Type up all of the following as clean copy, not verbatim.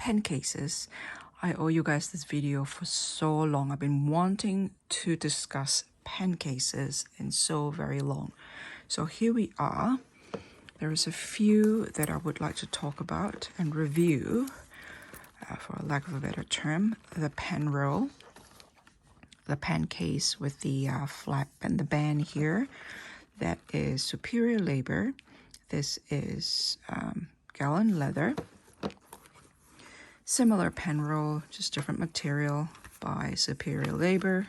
pen cases. I owe you guys this video for so long. I've been wanting to discuss pen cases in so very long. So here we are. There is a few that I would like to talk about and review, for lack of a better term. The pen roll, the pen case with the flap and the band here. That is Superior Labor. This is Gallon Leather. Similar pen roll, just different material by Superior Labor.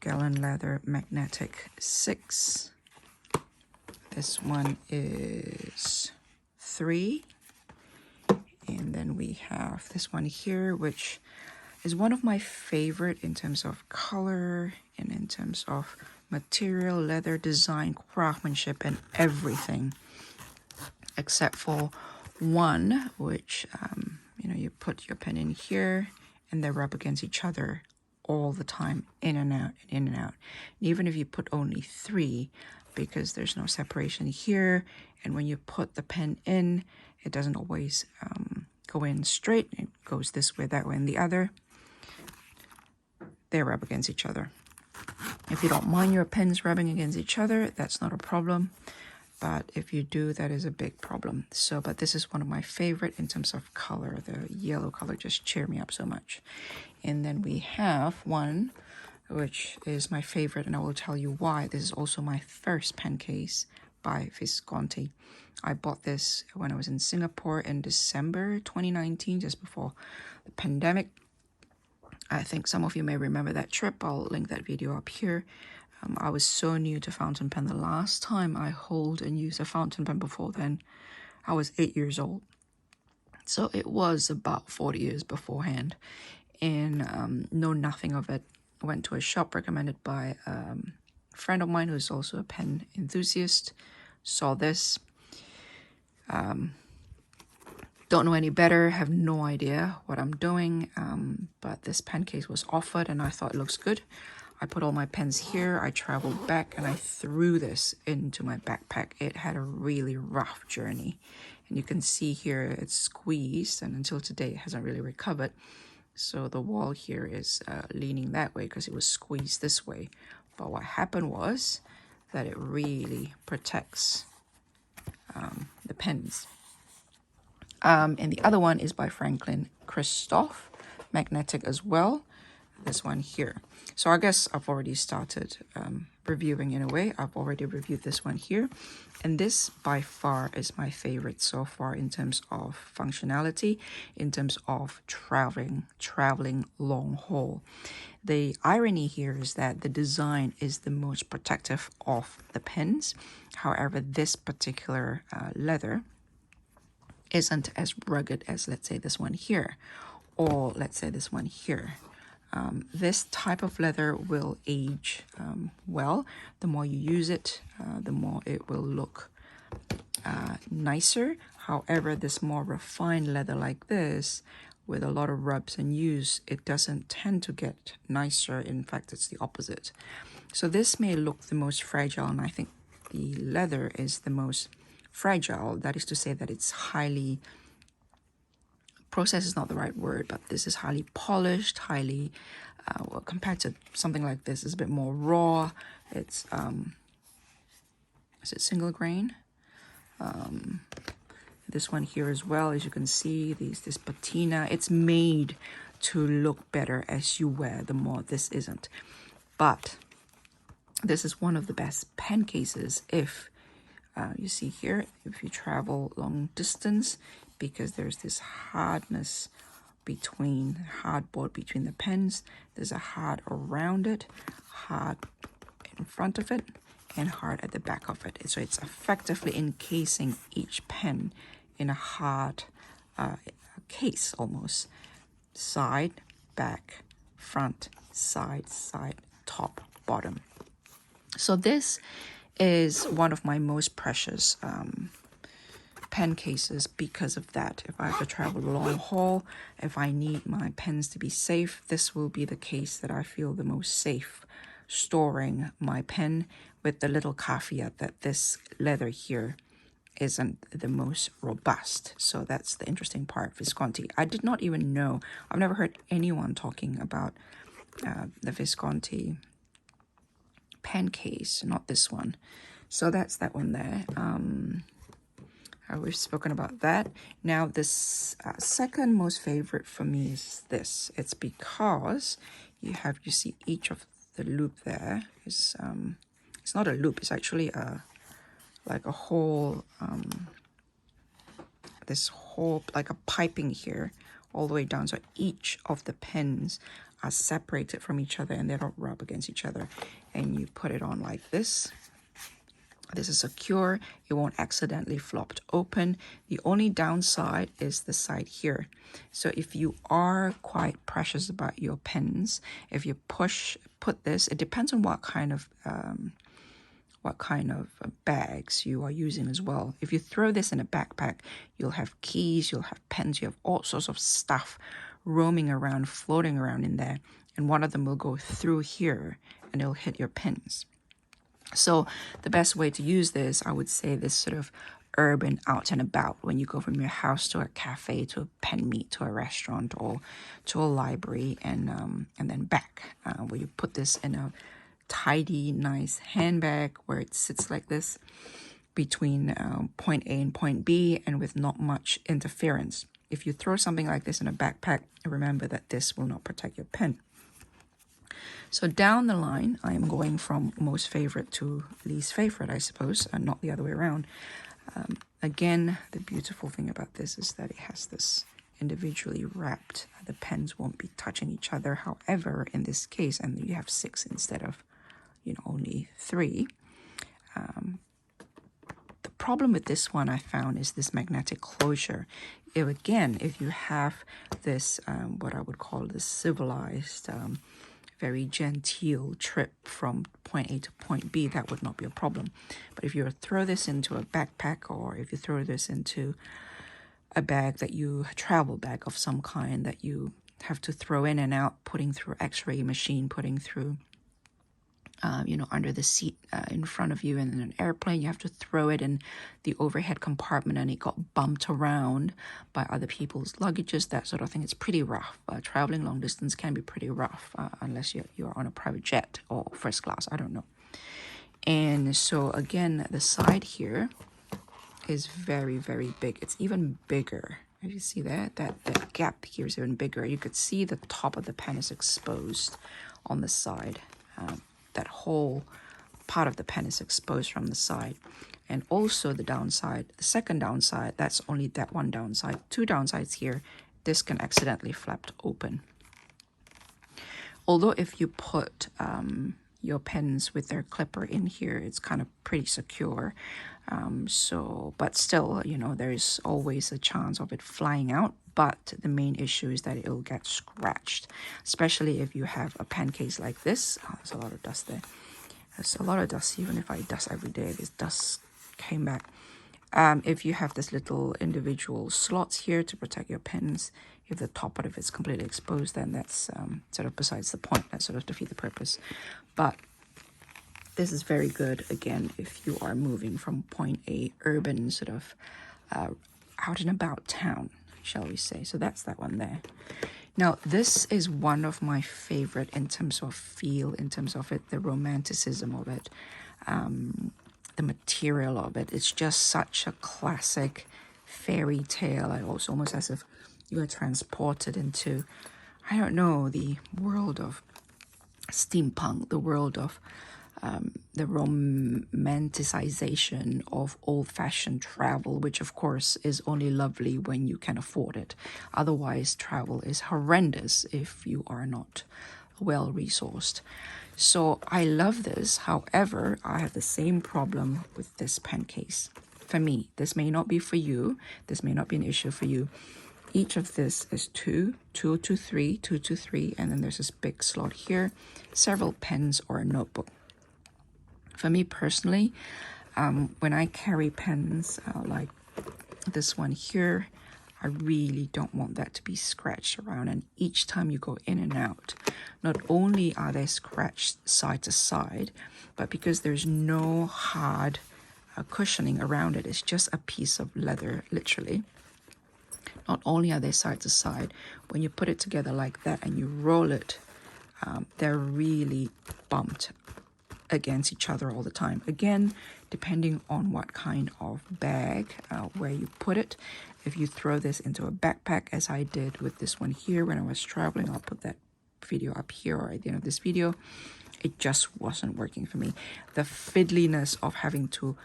Gallon Leather Magnetic 6. This one is 3. And then we have this one here, which is one of my favorite in terms of color and in terms of material, leather design, craftsmanship, and everything, except for one, which you put your pen in here and they rub against each other all the time, in and out, in and out. And even if you put only 3, because there's no separation here, and when you put the pen in, it doesn't always go in straight. It goes this way, that way, and the other. They rub against each other. If you don't mind your pens rubbing against each other, that's not a problem. But if you do, that is a big problem. But this is one of my favorite in terms of color. The yellow color just cheered me up so much. And then we have one, which is my favorite, and I will tell you why. This is also my first pen case by Visconti. I bought this when I was in Singapore in December 2019, just before the pandemic. I think some of you may remember that trip. I'll link that video up here. I was so new to fountain pen. The last time I hold and used a fountain pen before then, I was 8 years old. So it was about 40 years beforehand. And know nothing of it. I went to a shop recommended by a friend of mine who's also a pen enthusiast. Saw this. Don't know any better, have no idea what I'm doing, but this pen case was offered and I thought it looks good. I put all my pens here, I traveled back, and I threw this into my backpack. It had a really rough journey, and you can see here it's squeezed, and until today it hasn't really recovered. So the wall here is leaning that way because it was squeezed this way. But what happened was that it really protects the pens. And the other one is by Franklin Christoph, magnetic as well. This one here. So I guess I've already started reviewing in a way. I've already reviewed this one here. And this by far is my favorite so far in terms of functionality, in terms of traveling long haul. The irony here is that the design is the most protective of the pens. However, this particular leather isn't as rugged as, let's say, this one here, or let's say this one here. This type of leather will age well. The more you use it, the more it will look nicer. However, this more refined leather like this, with a lot of rubs and use, it doesn't tend to get nicer. In fact, it's the opposite. So this may look the most fragile, and I think the leather is the most fragile. That is to say that it's highly, process is not the right word, but this is highly polished, highly, well, compared to something like this, it's a bit more raw. It's, is it single grain? This one here as well, as you can see, this patina, it's made to look better as you wear, the more this isn't. But this is one of the best pen cases if you see here, if you travel long distance, because there's this hardness hardboard between the pens. There's a hard around it, hard in front of it, and hard at the back of it. So it's effectively encasing each pen in a hard case almost. Side, back, front, side, top, bottom. So this is one of my most precious pen cases because of that. If I have to travel a long haul, if I need my pens to be safe, this will be the case that I feel the most safe storing my pen, with the little caveat that this leather here isn't the most robust. So that's the interesting part, Visconti. I did not even know, I've never heard anyone talking about the Visconti pen case, not this one. So that's that one there. We've spoken about that. Now this second most favorite for me is this. It's because you see each of the loop there is it's not a loop, it's actually like a whole this whole like a piping here all the way down, so each of the pens are separated from each other and they don't rub against each other, and you put it on like this. This is secure, it won't accidentally flop open. The only downside is the side here. So if you are quite precious about your pens, if you put this, it depends on what kind of bags you are using as well. If you throw this in a backpack, you'll have keys, you'll have pens, you have all sorts of stuff roaming around, floating around in there, and one of them will go through here and it'll hit your pens. So the best way to use this, I would say, this sort of urban out and about, when you go from your house to a cafe, to a pen meet, to a restaurant, or to a library, and then back, where you put this in a tidy, nice handbag where it sits like this between point A and point B, and with not much interference. If you throw something like this in a backpack, remember that this will not protect your pen. So down the line, I am going from most favorite to least favorite, I suppose, and not the other way around. Again, the beautiful thing about this is that it has this individually wrapped. The pens won't be touching each other. However, in this case, and you have 6 instead of, only 3. The problem with this one I found is this magnetic closure. If you have this, what I would call the civilized, very genteel trip from point A to point B, that would not be a problem. But if you throw this into a backpack, or if you throw this into a bag travel bag of some kind that you have to throw in and out, putting through X-ray machine, putting through under the seat in front of you, and in an airplane, you have to throw it in the overhead compartment, and it got bumped around by other people's luggages, that sort of thing. It's pretty rough. Traveling long distance can be pretty rough, unless you're on a private jet or first class, I don't know. And so again, the side here is very, very big. It's even bigger. You see that gap here is even bigger. You could see the top of the pen is exposed on the side. That whole part of the pen is exposed from the side. And also the downside, the second downside, that's only that one downside. 2 downsides here. This can accidentally flap open. Although if you put your pens with their clipper in here, it's kind of pretty secure. But still, there's always a chance of it flying out. But the main issue is that it'll get scratched, especially if you have a pen case like this. Oh, there's a lot of dust there. There's a lot of dust. Even if I dust every day, this dust came back. If you have this little individual slots here to protect your pens, if the top part of it's completely exposed, then that's sort of besides the point. That sort of defeats the purpose. But this is very good, again, if you are moving from point A, urban, sort of out and about town, shall we say. So that's that one there. Now, this is one of my favorite in terms of feel, in terms of it, the romanticism of it, the material of it. It's just such a classic fairy tale. It's almost as if you are transported into, I don't know, the world of steampunk, the world of the romanticization of old-fashioned travel, which of course is only lovely when you can afford it. Otherwise, travel is horrendous if you are not well-resourced. So I love this. However, I have the same problem with this pen case. For me, this may not be for you. This may not be an issue for you. Each of this is 2, 2 to 3, 2 to 3, and then there's this big slot here, several pens or a notebook. For me personally, when I carry pens like this one here, I really don't want that to be scratched around. And each time you go in and out, not only are they scratched side to side, but because there's no hard cushioning around it. It's just a piece of leather, literally. Not only are they side to side, when you put it together like that and you roll it, they're really bumped against each other all the time. Again, depending on what kind of bag, where you put it. If you throw this into a backpack, as I did with this one here when I was traveling, I'll put that video up here or at the end of this video, it just wasn't working for me. The fiddliness of having to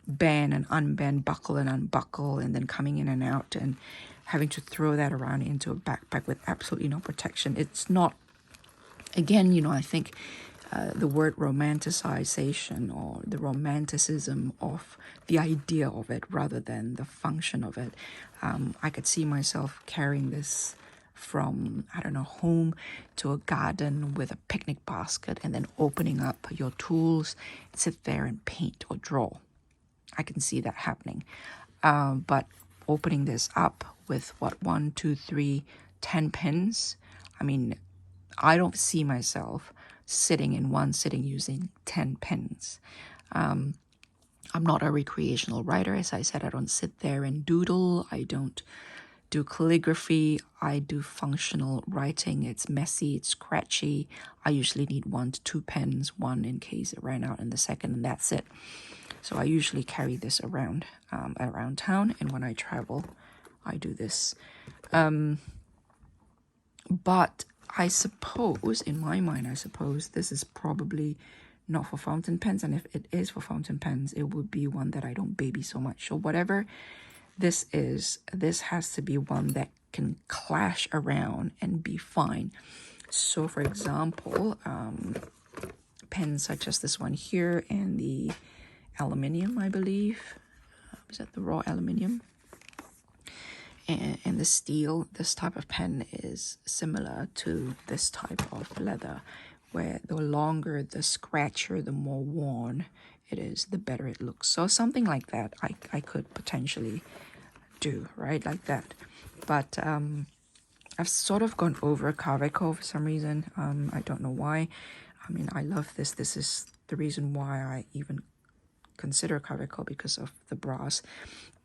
bend and unbend, buckle and unbuckle, and then coming in and out and having to throw that around into a backpack with absolutely no protection. It's not, again, you know, I think the word romanticization or the romanticism of the idea of it rather than the function of it. I could see myself carrying this from, I don't know, home to a garden with a picnic basket and then opening up your tools, sit there and paint or draw. I can see that happening. But opening this up with what, 1, 2, 3, 10 pins, I mean, I don't see myself sitting in one sitting using 10 pens. I'm not a recreational writer. As I said, I don't sit there and doodle. I don't do calligraphy. I do functional writing. It's messy, it's scratchy. I usually need 1 to 2 pens, one in case it ran out, and the second, and that's it. So I usually carry this around town, and when I travel, I do this. But I suppose, in my mind, I suppose this is probably not for fountain pens. And if it is for fountain pens, it would be one that I don't baby so much. So whatever this is, this has to be one that can clash around and be fine. So for example, pens such as this one here and the aluminium, I believe. Is that the raw aluminium? And the steel, this type of pen is similar to this type of leather, where the longer the scratcher, the more worn it is, the better it looks. So something like that I could potentially do, right? Like that. But I've sort of gone over Kaweco for some reason. I don't know why. I mean, I love this. This is the reason why I even consider Kaweco, because of the brass.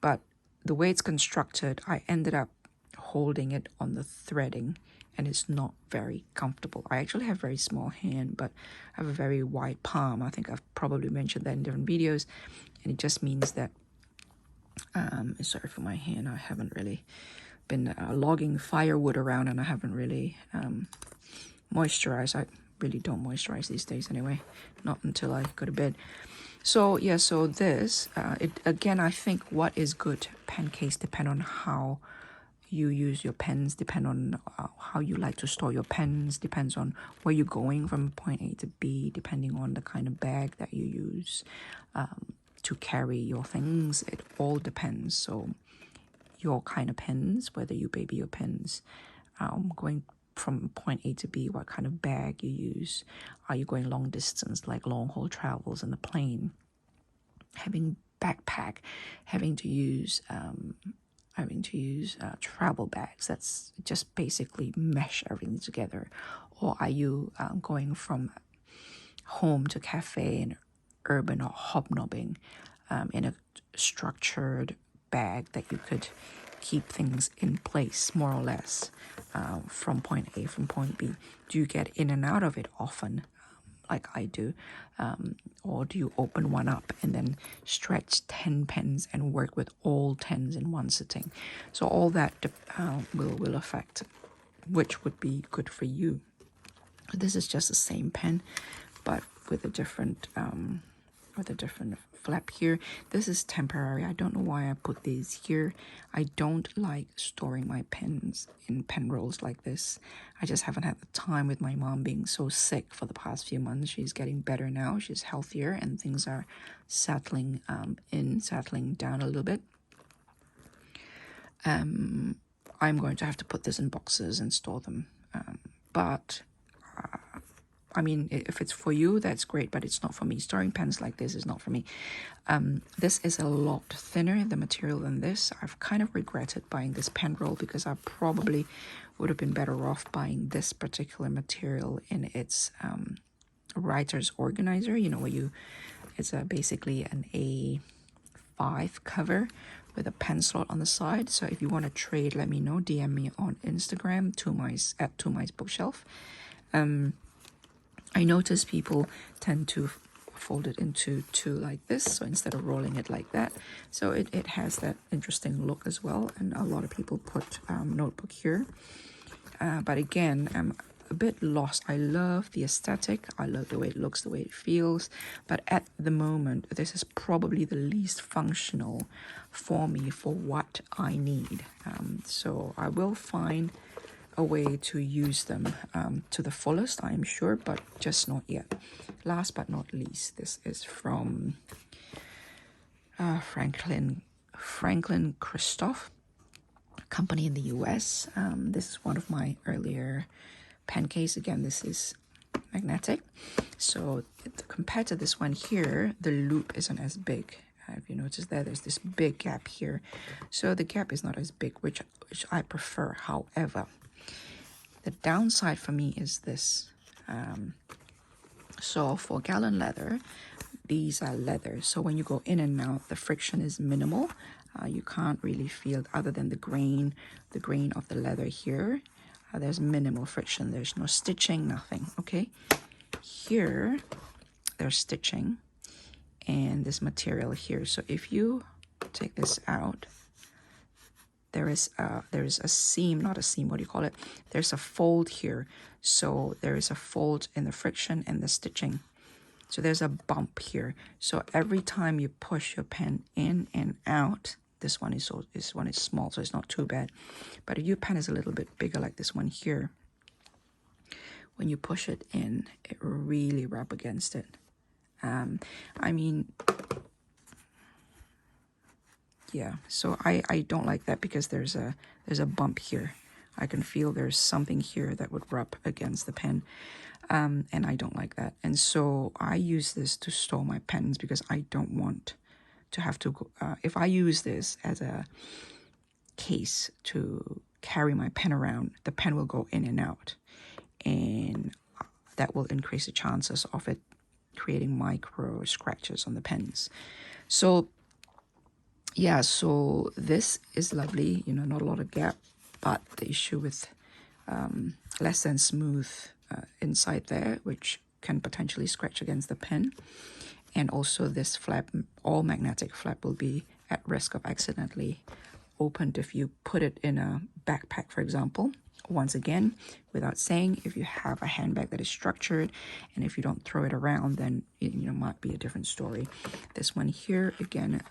But the way it's constructed, I ended up holding it on the threading, and it's not very comfortable. I actually have a very small hand, but I have a very wide palm. I think I've probably mentioned that in different videos, and it just means that, sorry for my hand, I haven't really been logging firewood around, and I haven't really moisturized. I really don't moisturize these days anyway, not until I go to bed. So yeah, so this, again, I think what is good pen case depend on how you use your pens, depend on how you like to store your pens, depends on where you're going from point A to B, depending on the kind of bag that you use to carry your things. It all depends. So your kind of pens, whether you baby your pens, going from point A to B, what kind of bag you use. Are you going long distance, like long haul travels in the plane? Having backpack, having to use travel bags. That's just basically mesh everything together. Or are you going from home to cafe and urban or hobnobbing in a structured bag that you could keep things in place, more or less, from point A, from point B? Do you get in and out of it often, like I do? Or do you open one up and then stretch 10 pens and work with all 10s in one sitting? So all that will affect which would be good for you. This is just the same pen, but with a different flap here. This is temporary. I don't know why I put these here. I don't like storing my pens in pen rolls like this. I just haven't had the time with my mom being so sick for the past few months. She's getting better now. She's healthier and things are settling down a little bit. I'm going to have to put this in boxes and store them. But I mean, if it's for you, that's great, but it's not for me. Storing pens like this is not for me. This is a lot thinner, the material, than this. I've kind of regretted buying this pen roll because I probably would have been better off buying this particular material in its writer's organizer, you know, where It's basically an A5 cover with a pen slot on the side. So if you want to trade, let me know. DM me on Instagram at Tumai's Bookshelf. I notice people tend to fold it into two like this, so instead of rolling it like that. So it has that interesting look as well, and a lot of people put notebook here. But again, I'm a bit lost. I love the aesthetic. I love the way it looks, the way it feels. But at the moment, this is probably the least functional for me for what I need. So I will find a way to use them to the fullest, I am sure, but just not yet. Last but not least, this is from Franklin Christoph, company in the US. This is one of my earlier pen case. Again, this is magnetic. So compared to this one here, the loop isn't as big. If you notice there's this big gap here. So the gap is not as big, which I prefer. However, the downside for me is this. So for gallon leather, these are leather. So when you go in and out, the friction is minimal. You can't really feel other than the grain of the leather here. There's minimal friction. There's no stitching, nothing. Okay. Here, there's stitching and this material here. So if you take this out, there is a seam, not a seam, what do you call it? There's a fold here. So there is a fold in the friction and the stitching. So there's a bump here. So every time you push your pen in and out, this one is small, so it's not too bad. But if your pen is a little bit bigger, like this one here, when you push it in, it really rub against it. I mean, yeah, so I don't like that because there's a bump here. I can feel there's something here that would rub against the pen, and I don't like that. And so I use this to store my pens because I don't want to have to go, if I use this as a case to carry my pen around, the pen will go in and out, and that will increase the chances of it creating micro scratches on the pens. So yeah, so this is lovely, you know, not a lot of gap, but the issue with less than smooth inside there, which can potentially scratch against the pen. And also this flap, all magnetic flap, will be at risk of accidentally opened if you put it in a backpack, for example. Once again, without saying, if you have a handbag that is structured and if you don't throw it around, then it, you know, might be a different story. This one here, again,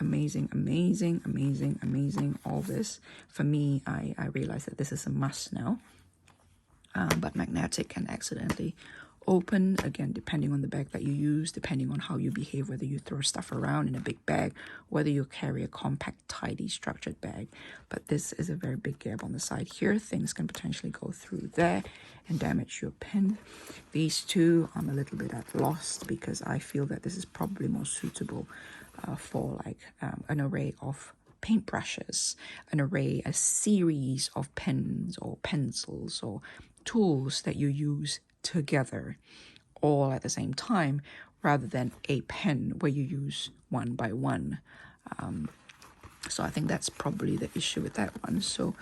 amazing, amazing, amazing, amazing. All this, for me, I realize that this is a must now. But magnetic can accidentally open, again, depending on the bag that you use, depending on how you behave, whether you throw stuff around in a big bag, whether you carry a compact, tidy, structured bag. But this is a very big gap on the side here. Things can potentially go through there and damage your pen. These two, I'm a little bit at lost because I feel that this is probably more suitable for like an array of paintbrushes, a series of pens or pencils or tools that you use together all at the same time, rather than a pen where you use one by one. So I think that's probably the issue with that one. So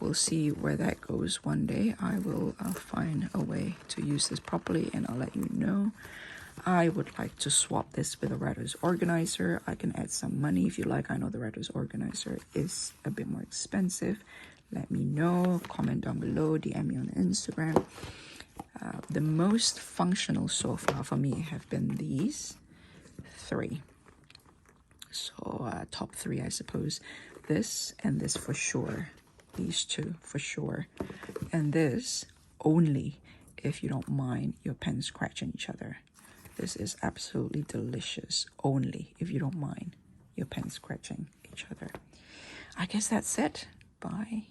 we'll see where that goes one day. I will find a way to use this properly and I'll let you know. I would like to swap this with a writer's organizer. I can add some money if you like. I know the writer's organizer is a bit more expensive. Let me know. Comment down below. DM me on Instagram. The most functional so far for me have been these three. So top three, I suppose. This and this for sure. These two for sure. And this only if you don't mind your pens scratching each other. This is absolutely delicious, only if you don't mind your pens scratching each other. I guess that's it. Bye.